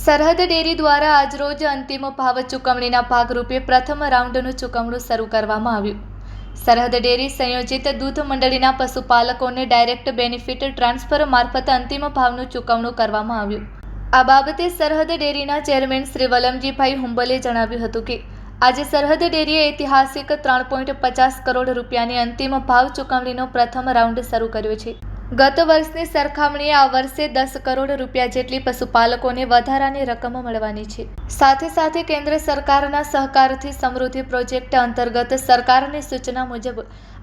સરહદ ડેરી દ્વારા આજરોજ અંતિમ ભાવ ચૂકવણીના ભાગરૂપે પ્રથમ રાઉન્ડનું ચૂકવણું શરૂ કરવામાં આવ્યું। સરહદ ડેરી સંયોજિત દૂધ મંડળીના પશુપાલકોને ડાયરેક્ટ બેનિફિટ ટ્રાન્સફર મારફત અંતિમ ભાવનું ચૂકવણું કરવામાં આવ્યું। આ બાબતે સરહદ ડેરીના ચેરમેન શ્રી વલમજીભાઈ હુંબલે જણાવ્યું હતું કે આજે સરહદ ડેરીએ ઐતિહાસિક 3.50 કરોડ રૂપિયાની અંતિમ ભાવ ચૂકવણીનો પ્રથમ રાઉન્ડ શરૂ કર્યો છે। ગત વર્ષની સરખામણીએ આ વર્ષે 10 કરોડ રૂપિયા જેટલી પશુપાલકોને વધારાની રકમ મળવાની છે। સાથે સાથે કેન્દ્ર સરકારના સહકારથી સમૃદ્ધિ પ્રોજેક્ટ અંતર્ગત સરકારની સૂચના મુજબ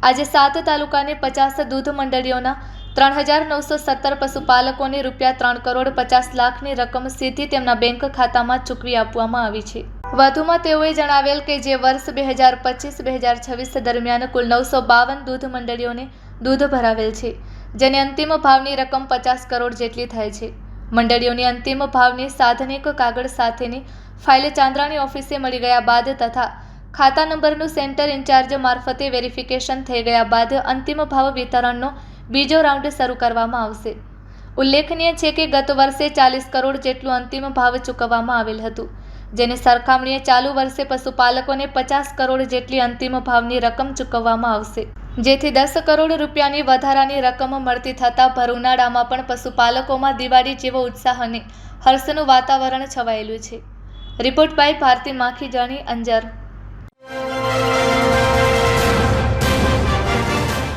આજે 7 તાલુકાની 50 દૂધ મંડળીઓના 3,917 પશુપાલકોને રૂપિયા 3,50 લાખની રકમ સીધી તેમના બેંક ખાતામાં ચૂકવી આપવામાં આવી છે। વધુમાં તેઓએ જણાવેલ કે જે વર્ષ 2025-2026 દરમિયાન કુલ 952 દૂધ મંડળીઓને દૂધ ભરાવેલ છે, જેની અંતિમ ભાવની રકમ 50 કરોડ જેટલી થાય છે। મંડળીઓની અંતિમ ભાવની સાધનિક કાગળ સાથેની ફાઇલ ચાંદ્રાણી ઓફિસે મળી ગયા બાદ તથા ખાતા નંબરનું સેન્ટર ઇન્ચાર્જ મારફતે વેરિફિકેશન થઈ ગયા બાદ અંતિમ ભાવ વિતરણનો બીજો રાઉન્ડ શરૂ કરવામાં આવશે। ઉલ્લેખનીય છે કે ગત વર્ષે 40 કરોડ જેટલું અંતિમ ભાવ ચૂકવવામાં આવેલ હતું, જેની સરખામણીએ ચાલુ વર્ષે પશુપાલકોને 50 કરોડ જેટલી અંતિમ ભાવની રકમ ચૂકવવામાં આવશે, જેથી 10 કરોડ રૂપિયાની વધારાની રકમ મળતી થતાં ભર ઉનાળામાં પણ પશુપાલકોમાં દિવાળી જેવો ઉત્સાહ અને હર્ષનું વાતાવરણ છવાયેલું છે। Report by Bharti Makhijani, Anjar.